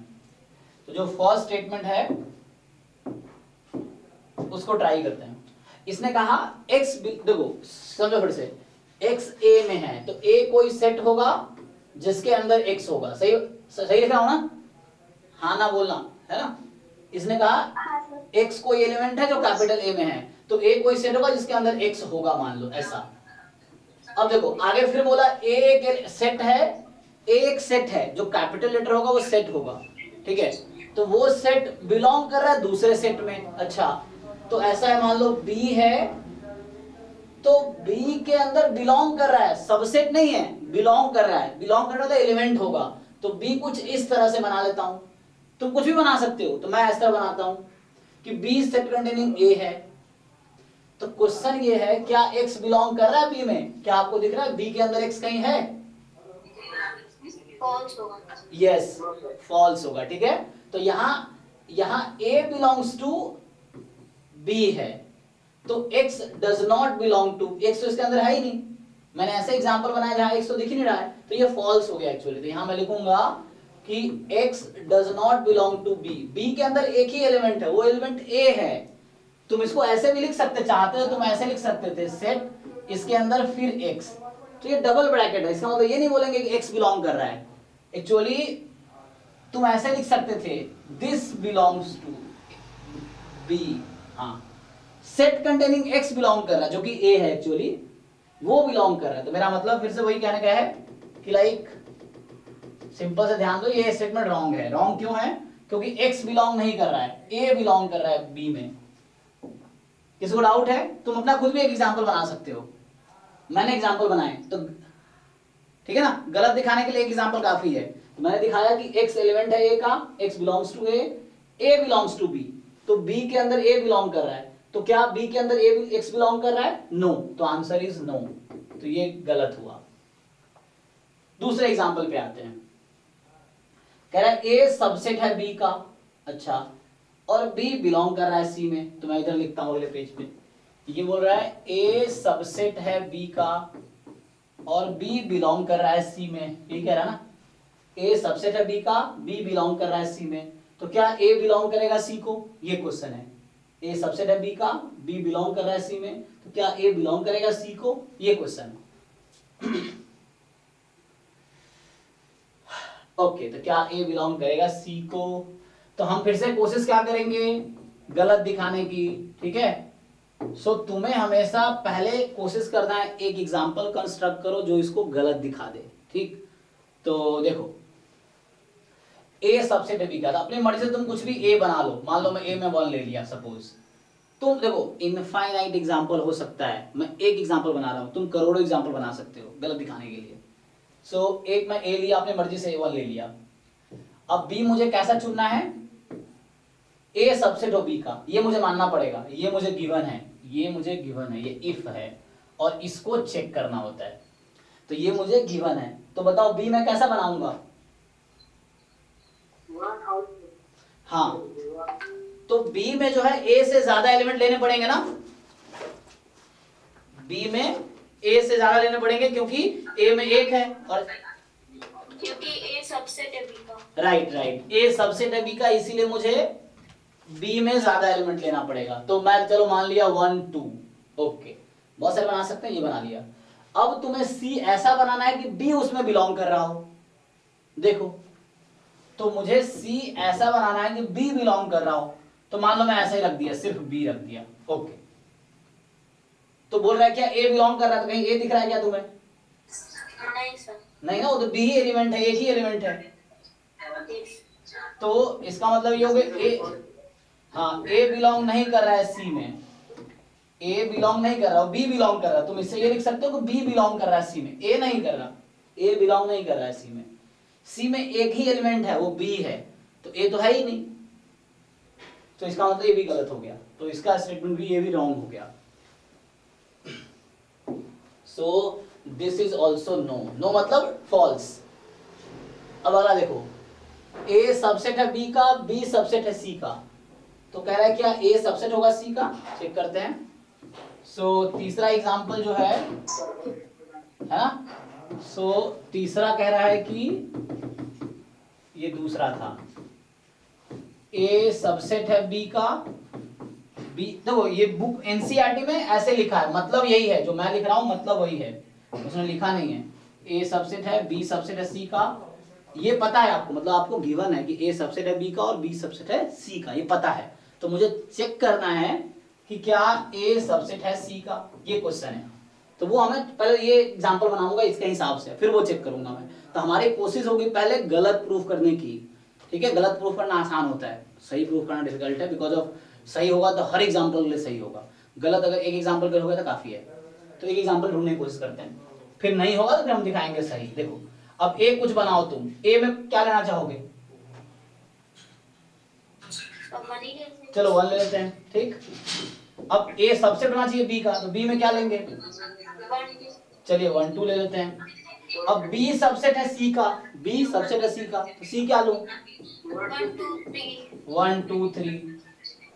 तो जो फर्स्ट स्टेटमेंट है उसको ट्राई करते हैं। इसने कहा x, देखो समझो फिर से, x a में है तो a कोई सेट होगा जिसके अंदर x होगा। सही सही लिख रहा हूं ना, हाँ ना बोलना, है ना। इसने कहा x कोई एलिमेंट है जो कैपिटल A में है, तो a कोई सेट होगा जिसके अंदर x होगा, मान लो ऐसा। अब देखो आगे फिर बोला a एक सेट है, a एक सेट है जो कैपिटल लेटर होगा वो सेट होगा, ठीक है। तो वो सेट बिलोंग कर रहा है दूसरे सेट में। अच्छा तो ऐसा है, मान लो b है, तो b के अंदर बिलोंग कर रहा है, सबसेट नहीं है, बिलोंग कर रहा है। बिलोंग कर रहा है तो एलिमेंट होगा, तो b कुछ इस तरह से बना लेता हूं। तुम कुछ भी बना सकते हो, तो मैं इस तरह बनाता हूं कि b सेट कंटेनिंग a है। तो क्वेश्चन ये है क्या x बिलोंग कर रहा है b में? क्या आपको दिख रहा है b के अंदर x कहीं है? फॉल्स होगा। यस फॉल्स होगा, ठीक है। तो यहां a बिलोंग्स टू b है, तो x does not belong to, x तो इसके अंदर है ही नहीं। मैंने ऐसे एग्जांपल बनाया जहां x तो दिख ही नहीं रहा है, तो ये फॉल्स हो गया एक्चुअली। तो यहां मैं लिखूंगा कि x does not belong to b, b के अंदर एक ही एलिमेंट है, वो एलिमेंट a है। तुम इसको ऐसे भी लिख सकते, चाहते हो तुम ऐसे लिख सकते थे, सेट इसके अंदर फिर x, तो ये डबल ब्रैकेट है। इसका मतलब ये नहीं बोलेंगे कि x बिलोंग कर रहा है, एक्चुअली तुम ऐसे लिख सकते थे दिस बिलोंग्स टू b, हाँ सेट कंटेनिंग x बिलोंग कर रहा है जो कि a है, एक्चुअली वो बिलोंग कर रहा है। तो मेरा मतलब फिर से वही कहने का है कि लाइक सिंपल से ध्यान दो, ये स्टेटमेंट रॉन्ग है। रॉन्ग क्यों है? क्योंकि x बिलोंग नहीं कर रहा है, a बिलोंग कर रहा है b में। किसी को डाउट है? तुम अपना खुद भी एक एग्जांपल बना सकते हो, मैंने एग्जांपल बनाए तो ठीक है ना। गलत दिखाने के लिए एक एग्जांपल काफी है। तो मैंने दिखाया कि x एलिमेंट है a का, x belongs to a belongs to b, तो b के अंदर a बिलोंग कर रहा है, तो क्या b के अंदर x बिलोंग कर रहा है? नो, तो आंसर इज नो, तो ये गलत हुआ। दूसरे एग्जांपल पे आते हैं। कह रहा है a सबसेट है b का, अच्छा, और b बिलोंग कर रहा है c में, तो मैं इधर लिखता हूं अगले पेज पे। ये बोल रहा है a सबसेट है b का और b बिलोंग कर रहा है c में, ये कह रहा है ना, a सबसेट है b का, b बिलोंग कर रहा है c में, तो क्या a बिलोंग करेगा c को? ये क्वेश्चन है। ए सबसेट है बी का, बी बिलोंग कर रहा है सी में, तो क्या ए बिलोंग करेगा सी को, ये क्वेश्चन। ओके, तो क्या ए बिलोंग करेगा सी को, तो हम फिर से कोशिश क्या करेंगे, गलत दिखाने की, ठीक है। सो तुम्हें हमेशा पहले कोशिश करना है, एक एग्जांपल कंस्ट्रक्ट करो जो इसको गलत दिखा दे, ठीक। तो देखो ए सबसेट है बी का, अपनी मर्जी से तुम कुछ भी ए बना लो, मान लो मैं ए में 1 ले लिया सपोज, तुम देखो इनफाइनाइट एग्जांपल हो सकता है, मैं एक एग्जांपल बना रहा हूं, तुम करोड़ों एग्जांपल बना सकते हो गलत दिखाने के लिए। सो एक मैं ए लिया, अपनी मर्जी से A1 ले लिया, अब बी मुझे कैसा चुनना है, ए सबसेट हो बी का, ये मुझे मानना पड़ेगा, ये मुझे गिवन है, ये मुझे गिवन है, ये इफ है, और इसको चेक करना होता है, तो ये मुझे गिवन है, तो बताओ बी मैं कैसा बनाऊंगा। हाँ, तो बी में जो है ए से ज्यादा एलिमेंट लेने पड़ेंगे ना, बी में ए से ज्यादा लेने पड़ेंगे क्योंकि ए में 1 है, और क्योंकि ए सबसेट है बी का। राइट राइट, ए सबसेट है बी का, इसीलिए मुझे बी में ज्यादा एलिमेंट लेना पड़ेगा, तो मैं चलो मान लिया 1 2, ओके, बहुत सारे बना सकते हैं, ये बना लिया। अब तुम्हें सी ऐसा बनाना है कि बी उसमें बिलोंग कर रहा हो, देखो, तो मुझे सी ऐसा बनाना है कि बी बिलोंग कर रहा हो, तो मान लो मैं ऐसा ही रख दिया, सिर्फ बी रख दिया, ओके। तो बोल रहा है क्या ए बिलोंग कर रहा है, तो कहीं ए दिख रहा है क्या तुम्हें, नहीं सर। नहीं ना, वो तो बी ही एलिमेंट है, एक ही एलिमेंट है, तो इसका मतलब ये हो गया ए, हाँ ए बिलोंग नहीं कर रहा है सी में, ए बिलोंग नहीं कर रहा, बी बिलोंग कर रहा है, तुम इससे ये लिख सकते हो कि बी बिलोंग कर रहा है सी में, ए नहीं कर रहा, ए बिलोंग नहीं कर रहा है सी में, सी में एक ही एलिमेंट है वो बी है, तो ए तो है ही नहीं, तो इसका मतलब ये भी गलत हो गया, तो इसका स्टेटमेंट भी ये भी रॉन्ग हो गया। So this is also no, no मतलब फॉल्स। अब अगला देखो, ए सबसेट है बी का, बी सबसेट है सी का, तो कह रहा है क्या ए सबसेट होगा सी का, चेक करते हैं। सो तीसरा एग्जांपल जो है ना, सो तीसरा कह रहा है कि ये दूसरा था, ए सबसेट है बी का, बी, देखो ये बुक एनसीईआरटी में ऐसे लिखा है, मतलब यही है जो मैं लिख रहा हूं, मतलब वही है, उसने लिखा नहीं है, ए सबसेट है बी सबसेट है सी का, ये पता है आपको, मतलब आपको गिवन है कि ए सबसेट है बी का और बी सबसेट है सी का, ये पता है, तो मुझे चेक करना है कि क्या ए सबसेट है सी का, ये क्वेश्चन है, तो वो हमें पहले ये एग्जांपल बनाऊंगा इसके हिसाब से, फिर वो चेक करूंगा मैं, तो हमारी कोशिश होगी पहले गलत प्रूफ करने की, ठीक है। गलत प्रूफ करना आसान होता है, सही प्रूफ करना डिफिकल्ट है, बिकॉज ऑफ सही होगा तो हर एग्जांपल के लिए सही होगा, गलत अगर एक एग्जांपल पे हो गया तो काफी है, तो एक एग्जांपल ढूंढने की कोशिश करते हैं, फिर नहीं होगा तो फिर हम दिखाएंगे सही। देखो अब ए कुछ बनाओ, तुम ए में क्या लेना चाहोगे, चलो 1 ले लेते हैं, ठीक। अब ए सबसेट होना चाहिए बी का, तो बी में क्या लेंगे, चलिए 1 2 ले लेते हैं। अब बी सबसेट है सी का, बी सबसेट है सी का, तो सी क्या लूं, 1 2 3,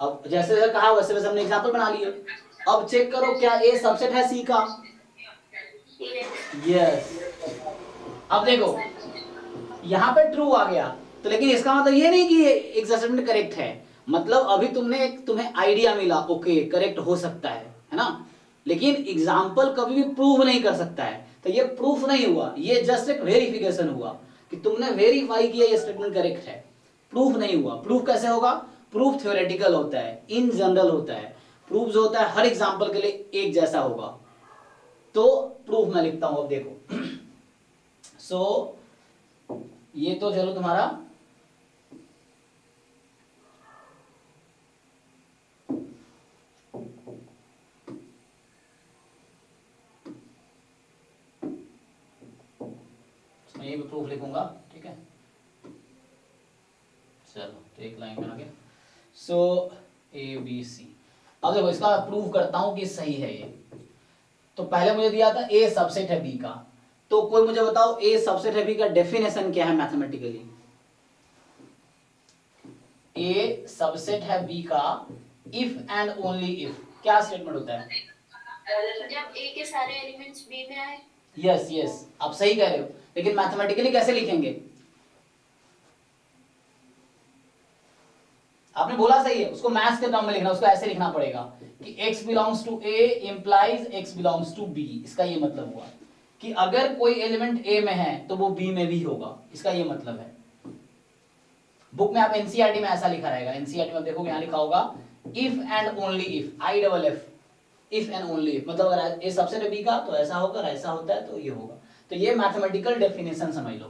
अब जैसे जैसे कहा वैसे वैसे हमने एग्जांपल बना लिए। अब चेक करो क्या ए सबसेट है सी का, यस। अब देखो यहाँ पे ट्रू आ गया, तो लेकिन इसका मतलब ये नहीं कि एक स्टेटमेंट करेक्ट है, मतलब अभी तुम्हें आइडिया मिला, ओके करेक्ट हो सकता है ना, लेकिन एग्जाम्पल कभी भी प्रूव नहीं कर सकता है, तो ये प्रूफ नहीं हुआ, ये जस्ट एक वेरिफिकेशन हुआ कि तुमने वेरीफाई किया ये स्टेटमेंट करेक्ट है, प्रूफ नहीं हुआ। प्रूफ कैसे होगा, प्रूफ थ्योरेटिकल होता है, इन जनरल होता है, प्रूफ जो होता है हर एग्जाम्पल के लिए एक जैसा होगा, तो प्रूफ मैं लिखता हूं। अब देखो सो ये तो चलो तुम्हारा मैं ये भी प्रूफ लिखूंगा, ठीक है। चलो तो एक लाइन में आ गया, सो ए बी सी। अब देखो इसका प्रूफ करता हूं कि सही है ये, तो पहले मुझे दिया था ए सबसेट है बी का, तो कोई मुझे बताओ ए सबसेट है बी का डेफिनेशन क्या है मैथमेटिकली, ए सबसेट है बी का इफ एंड ओनली इफ, क्या स्टेटमेंट होता है, जब ए के सारे एलिमेंट्स बी में आए। यस यस, आप सही कह रहे हो, लेकिन मैथमेटिकली कैसे लिखेंगे, आपने बोला सही है, उसको मैथ्स के टर्म में लिखना, उसको ऐसे लिखना पड़ेगा कि x belongs to a implies x belongs to b। इसका ये मतलब हुआ कि अगर कोई एलिमेंट a में है तो वो b में भी होगा, इसका ये मतलब है। बुक में आप एनसीईआरटी में ऐसा लिखा रहेगा, एनसीईआरटी में देखोगे यहाँ लिखा होगा if and only if, I double F, if and only if, मतलब अगर ए सबसेट है बी का तो ऐसा होगा, और ऐसा होता है तो ये होगा। तो ये मैथमेटिकल डेफिनेशन समझ लो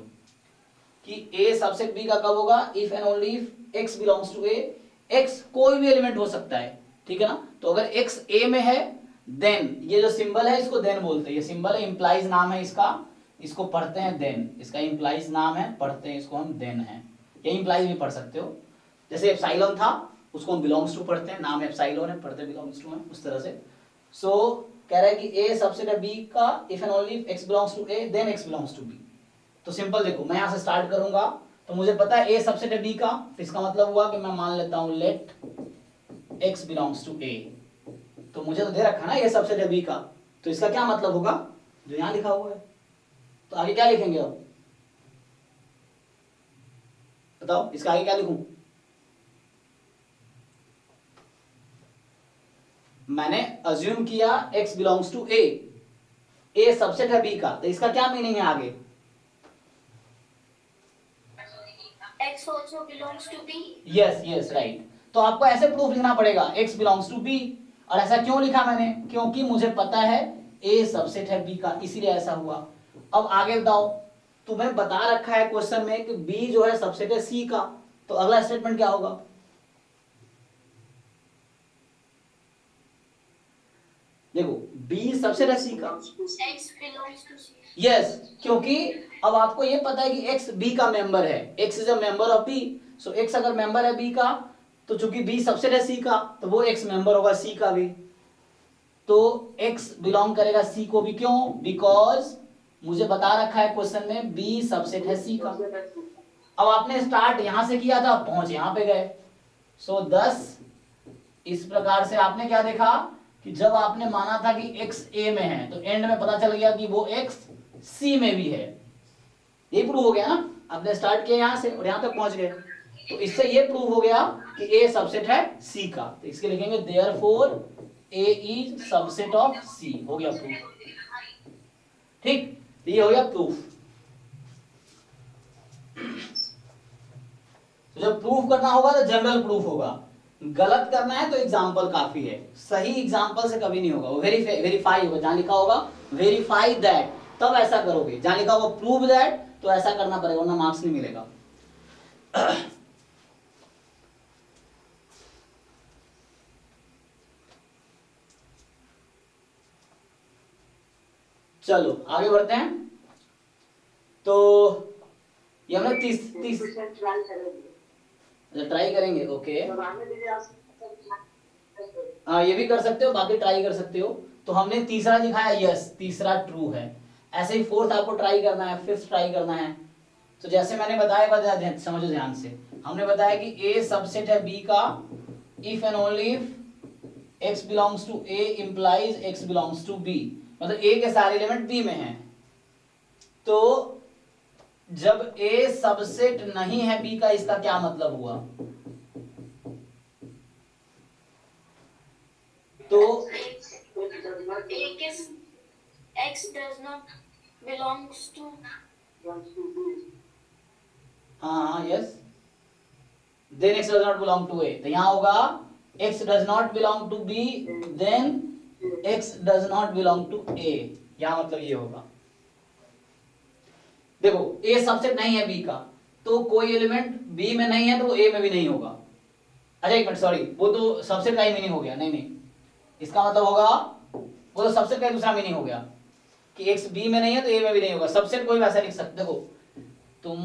कि ए सबसेट बी का कब होगा, if and only if X belongs to A. X कोई भी एलिमेंट हो सकता है, ठीक है ना। तो अगर एक्स ए में है देन, ये जो सिंबल है इसको देन बोलते हैं, ये सिंबल है, इंप्लाइज नाम है इसका, इसको पढ़ते हैं देन, इसका इंप्लाइज नाम है, पढ़ते हैं इसको हम देन है। ये इंप्लाइज भी पढ़ सकते हो, जैसे एप्सिलॉन था उसको हम बिलोंग्स टू पढ़ते हैं, नाम एप्सिलॉन है, पढ़ते बिलोंग्स टू है, उस तरह से। सो कह रहा है कि ए सबसेट है बी का if and only if X belongs to A then X belongs to B. तो सिंपल देखो, मैं यहां से स्टार्ट करूंगा तो मुझे पता है ए सबसेट है बी का, तो इसका मतलब हुआ कि मैं मान लेता हूं लेट एक्स बिलोंग्स टू ए। तो मुझे तो दे रखा ना ए सबसेट है बी का, तो इसका क्या मतलब होगा जो यहां लिखा हुआ है। तो आगे क्या लिखेंगे अब बताओ, इसका आगे क्या लिखूं। मैंने अज्यूम किया x belongs to a, a subset है b का, तो इसका क्या मीनिंग है आगे, x also belongs to b। Yes yes right. तो आपको ऐसे प्रूफ लिखना पड़ेगा x बिलोंग्स टू b, और ऐसा क्यों लिखा मैंने, क्योंकि मुझे पता है a सबसेट है b का, इसीलिए ऐसा हुआ। अब आगे बताओ, तुम्हें बता रखा है क्वेश्चन में कि b जो है सबसेट है c का, तो अगला स्टेटमेंट क्या होगा, देखो b सबसेट है c का, x belongs to c। Yes क्योंकि अब आपको ये पता है कि x b का मेंबर है, x is a member of b, so x अगर मेंबर है b का तो चूंकि b सबसेट है c का तो वो x मेंबर होगा c का भी, तो x बिलोंग करेगा c को भी, क्यों, बिकॉज मुझे बता रखा है क्वेश्चन में b सबसेट है c का। अब आपने स्टार्ट यहां से किया था, पहुंच यहां पे गए, सो 10 इस प्रकार से आपने क्या देखा कि जब आपने माना था कि x a में है तो एंड में पता चल गया कि वो x c में भी है। ये प्रूव हो गया ना, आपने स्टार्ट किया यहां से और यहां तक पहुंच गए, तो इससे ये प्रूव हो गया कि a सबसेट है c का। तो इसके लिखेंगे therefore a is subset of c, हो गया प्रूफ, ठीक, तो ये हो गया प्रूफ। तो जब प्रूफ करना होगा तो जनरल प्रूफ होगा, गलत करना है तो एग्जाम्पल काफी है, सही एग्जाम्पल से कभी नहीं होगा, वो वेरीफाई होगा, जहां लिखा होगा वेरीफाई दैट तब ऐसा करोगे, जहां लिखा होगा प्रूव दैट तो ऐसा करना पड़ेगा, वरना मार्क्स नहीं मिलेगा। चलो आगे बढ़ते हैं। तो ये हमने तीस ट्राई करेंगे, ओके, हाँ ये भी कर सकते हो, बाकी ट्राई कर सकते हो। तो हमने तीसरा दिखाया, यस तीसरा ट्रू है, ऐसे ही फोर्थ आपको ट्राई करना है, फिफ्थ ट्राई करना है। तो जैसे मैंने बताया, समझो ध्यान से, हमने बताया कि a सबसेट है b का if and only if x belongs to a implies x belongs to b, मतलब a के सारे एलिमेंट b में हैं। तो जब a सबसेट नहीं है b का, इसका क्या मतलब हुआ, तो x does not belongs to, हाँ yes, then x does not belong to a, तो यहां होगा x does not belong to b then x does not belong to a, यहां मतलब ये होगा। देखो a सबसेट नहीं है b का, तो कोई एलिमेंट b में नहीं है तो वो a में भी नहीं होगा। अच्छा एक मिनट, सॉरी, वो तो सबसेट का ही मीनिंग हो गया, नहीं नहीं, इसका मतलब होगा वो तो सबसेट का दूसरा मीनिंग हो गया कि x b में नहीं है तो a में भी नहीं होगा। सबसेट कोई वैसा लिख सकते, देखो तुम,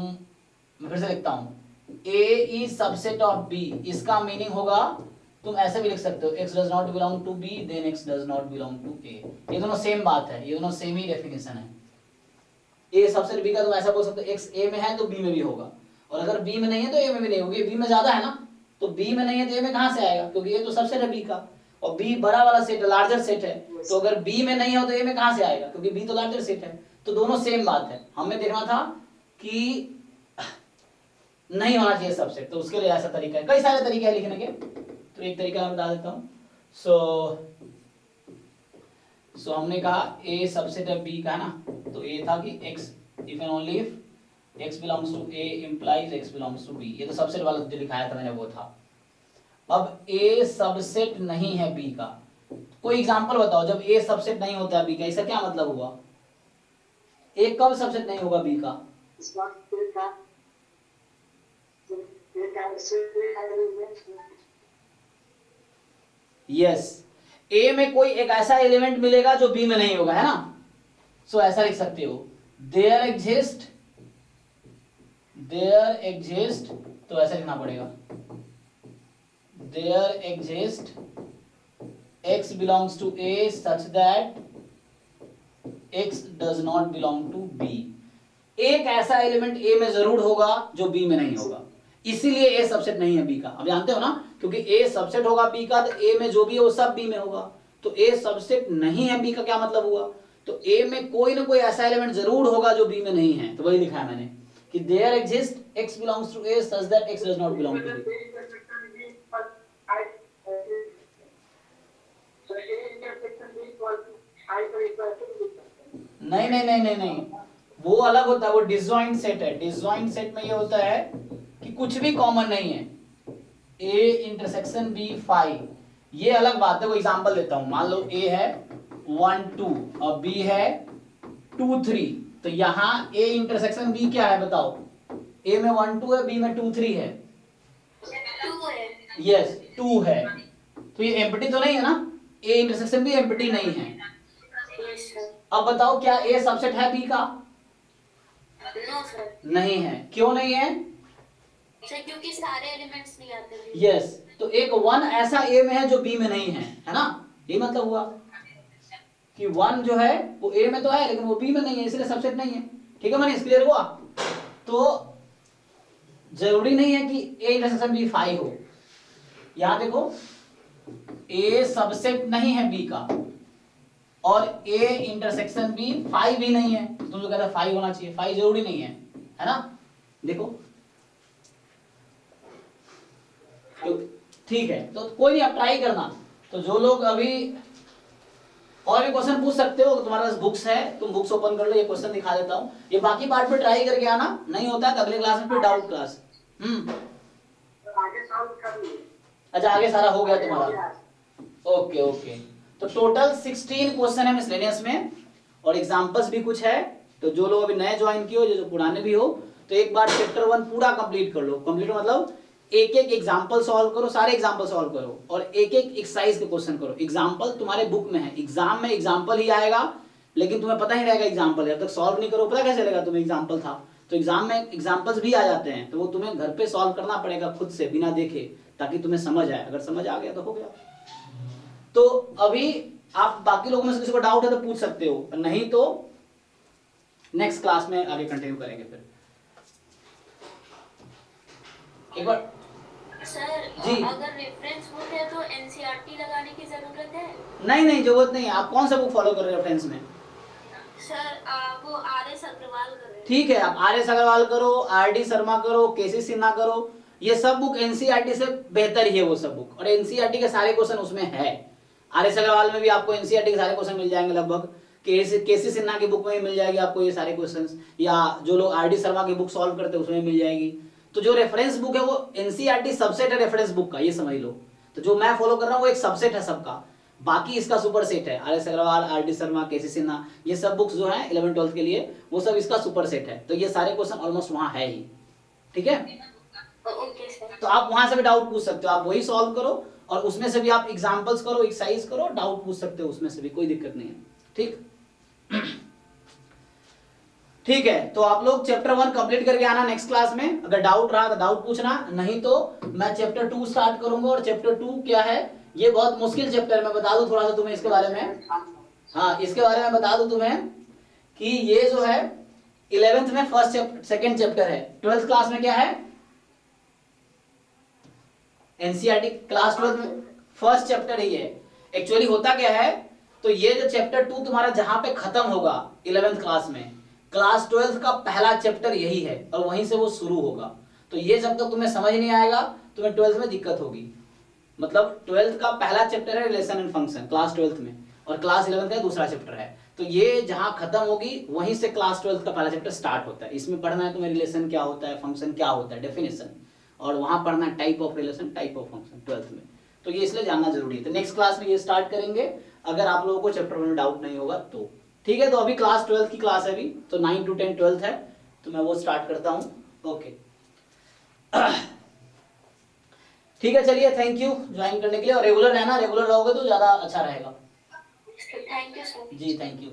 मैं फिर से लिखता हूं, a is subset of b, इसका मीनिंग होगा तुम ऐसे भी लिख सकते हो x does not belong to b then x does not belong to a, ये दोनों सेम बात है, ये दोनों सेम ही डेफिनेशन है। a सबसेट b का तुम ऐसा बोल सकते हो x a में है तो b में भी होगा, और अगर b में नहीं है तो a में भी नहीं होगी, b में ज्यादा है ना, तो b में नहीं है तो a में कहां से आएगा, क्योंकि ये तो सबसेट है b का, और b बड़ा वाला सेट है, लार्जर सेट है, तो अगर b में नहीं हो तो a में कहां से आएगा, क्योंकि b तो लार्जर सेट है। तो दोनों सेम बात है, हमें देखना था कि नहीं होना चाहिए सबसेट, तो उसके लिए ऐसा तरीका है, कई सारे तरीके हैं लिखने के, तो एक तरीका मैं बता देता हूँ। सो हमने कहा ए सबसेट है बी का, है ना, तो ए था कि x if and only if x belongs to a implies x belongs to b, ये तो सबसेट वाला जो लिखाया था मैंने वो था। अब a सबसेट नहीं है b का, कोई एग्जांपल बताओ जब a सबसेट नहीं होता है b का, इसका क्या मतलब हुआ? a कब सबसेट नहीं होगा b का? यस, a में कोई एक ऐसा एलिमेंट मिलेगा जो b में नहीं होगा, है ना। सो ऐसा लिख सकते हो, देयर एग्जिस्ट, तो ऐसा लिखना पड़ेगा, there exist x belongs to a such that x does not belong to b, एक ऐसा एलिमेंट a में जरूर होगा जो b में नहीं होगा, इसीलिए a सबसेट नहीं है b का। अब जानते हो ना, क्योंकि a सबसेट होगा b का, तो a में जो भी है वो सब b में होगा, तो a सबसेट नहीं है b का क्या मतलब हुआ? तो a में कोई ना कोई ऐसा एलिमेंट जरूर होगा जो b में नहीं है, तो वही लिखा है मैंने कि there exist x belongs to a such that x does not belong to b। नहीं नहीं नहीं नहीं नहीं, वो अलग होता है, वो डिसजॉइंट सेट है। डिसजॉइंट सेट में ये होता है कि कुछ भी कॉमन नहीं है, a इंटरसेक्शन b 5, ये अलग बात है। वो एग्जांपल देता हूं, मान लो a है 1 2 और b है 2 3, तो यहाँ a इंटरसेक्शन b क्या है बताओ? a में 1 2 है, b में 2 3 है, 2 है, यस 2 है, तो ये एम्प्टी तो नहीं है ना, a इंटरसेक्शन b एम्प्टी नहीं है। यस सर, अब बताओ क्या a सबसेट है b का? नो सर, नहीं है, क्यों नहीं है? सर क्योंकि सारे एलिमेंट्स नहीं आते थे। यस, तो एक 1 ऐसा a में है जो b में नहीं है ना, ये मतलब हुआ कि 1 जो है वो a में तो है लेकिन वो b में नहीं है, इसलिए सबसेट नहीं है। ठीक है मनीष, क्लियर हुआ? तो जरूरी नहीं है कि a इंटरसेक्शन b 5 हो। यहां देखो, a सबसेट नहीं है b का और a इंटरसेक्शन b 5 भी नहीं है, तुम जो कहते हैं 5 होना चाहिए, 5 जरूरी नहीं है ना। देखो तो ठीक है, तो कोई नहीं, आप ट्राई करना। तो जो लोग अभी और भी क्वेश्चन पूछ सकते हो, तुम्हारे पास बुक्स है, तुम बुक्स ओपन कर लो, ये क्वेश्चन दिखा देता हूँ, ये बाकी पार्ट पे ट्राई करके आना, नहीं होता है अगले क्लास में फिर डाउट क्लास। अच्छा, आगे सारा हो गया तुम्हारा? ओके ओके, तो टोटल 16 क्वेश्चन है मिसलेनियस में, और एग्जांपल्स भी कुछ है। तो जो लोग अभी नए ज्वाइन किए हो, जो पुराने भी हो, तो एक बार चैप्टर 1 पूरा कंप्लीट कर लो। कंप्लीट मतलब एक एक एग्जांपल सॉल्व करो, सारे एग्जांपल सॉल्व करो, और एक एक एक्सरसाइज के क्वेश्चन करो। एग्जांपल तुम्हारे बुक में है, एग्जाम में एग्जांपल ही आएगा, लेकिन तुम्हें पता ही रहेगा एग्जांपल है, जब तक सॉल्व नहीं करो पता कैसे चलेगा तुम्हें एग्जांपल था। तो एग्जाम में एग्जांपल्स भी आ जाते हैं, तो वो तुम्हें घर पे सॉल्व करना पड़ेगा खुद से, बिना देखे, ताकि तुम्हें समझ आए। अगर समझ आ गया तो हो गया। तो अभी आप बाकी लोगों में से किसी को डाउट है तो पूछ सकते हो, नहीं तो नेक्स्ट क्लास में आगे कंटिन्यू करेंगे। फिर एक बार सर जी, अगर रेफरेंस बुक है तो एनसीईआरटी लगाने की जरूरत है? नहीं नहीं जरूरत नहीं है। आप कौन सा बुक फॉलो कर रहे हो रेफरेंस में? सर वो आर.एस. अग्रवाल कर रहे हैं। ठीक है, आप आर.एस. अग्रवाल करो, आर.डी. शर्मा करो, के.सी. सिन्हा करो, ये सब बुक एनसीईआरटी से बेहतर ही है वो सब बुक, और एनसीईआरटी के सारे क्वेश्चन उसमें है। आर.एस. अग्रवाल में भी आपको एनसीईआरटी के सारे क्वेश्चन मिल जाएंगे लगभग, के.सी. सिन्हा की बुक में भी मिल जाएगी आपको ये सारे क्वेश्चंस, या जो लोग आर.डी. शर्मा की बुक सॉल्व करते हैं उसमें मिल जाएगी। तो जो रेफरेंस बुक है वो एनसीईआरटी सबसेट है रेफरेंस बुक का, ये समझ लो। तो जो मैं फॉलो कर रहा हूँ वो एक सबसेट है सबका, बाकी इसका सुपर सेट है। R S. Agarwal, R D. Sharma, K C. Sinha, ये सब बुक्स जो है 11 12 के लिए, वो सब इसका सुपर सेट है। तो ये सारे क्वेश्चन ऑलमोस्ट वहां है ही। ठीक है, ओके सर। तो आप वहां से भी डाउट पूछ सकते हो, आप वही सॉल्व करो, और उसमें से भी आप एग्जांपल्स करो, एक्सरसाइज करो, डाउट पूछ सकते हो उसमें से भी, कोई दिक्कत नहीं है। ठीक ठीक है, तो आप लोग चैप्टर 1 कंप्लीट करके आना नेक्स्ट क्लास में। अगर डाउट रहा तो डाउट पूछना, नहीं तो मैं चैप्टर 2 स्टार्ट करूंगा। और चैप्टर 2 क्या है, ये बहुत मुश्किल चैप्टर, मैं बता दूं थोड़ा सा तुम्हें इसके बारे में। हाँ, इसके बारे में बता दूं तुम्हें कि ये जो है 11th में फर्स्ट सेकंड चैप्टर है, 12th क्लास में क्या है, एनसीईआरटी क्लास 12th में फर्स्ट चैप्टर ही है। एक्चुअली होता क्या है, तो ये जो चैप्टर 2 तुम्हारा जहां पे खत्म होगा 11th क्लास में, क्लास 12th का पहला चैप्टर यही है, और वहीं से वो शुरू होगा। तो ये जब तक तुम्हें समझ नहीं आएगा तुम्हें 12th में दिक्कत होगी। मतलब 12th का पहला चैप्टर है relation and function class 12th में, और क्लास 11th का दूसरा चैप्टर है। तो ये जहां खत्म होगी वहीं से क्लास 12th का पहला चैप्टर स्टार्ट होता है। इसमें पढ़ना है तुम्हें रिलेशन क्या होता है, फंक्शन क्या होता है, डेफिनेशन, और वहां पढ़ना है type of relation, type of function 12th में। तो ये इसलिए जानना जरूरी है। तो नेक्स्ट क्लास में ये स्टार्ट करेंगे, अगर आप लोगों को चैप्टर में डाउट नहीं होगा तो। ठीक है, तो अभी क्लास 12th की क्लास है अभी, तो 9 to 10 12th है, तो मैं वो स्टार्ट करता हूँ। ओके ठीक है, चलिए थैंक यू ज्वाइन करने के लिए, और रेगुलर रहना, रेगुलर रहोगे तो ज़्यादा अच्छा रहेगा। Thank you sir. जी थैंक यू।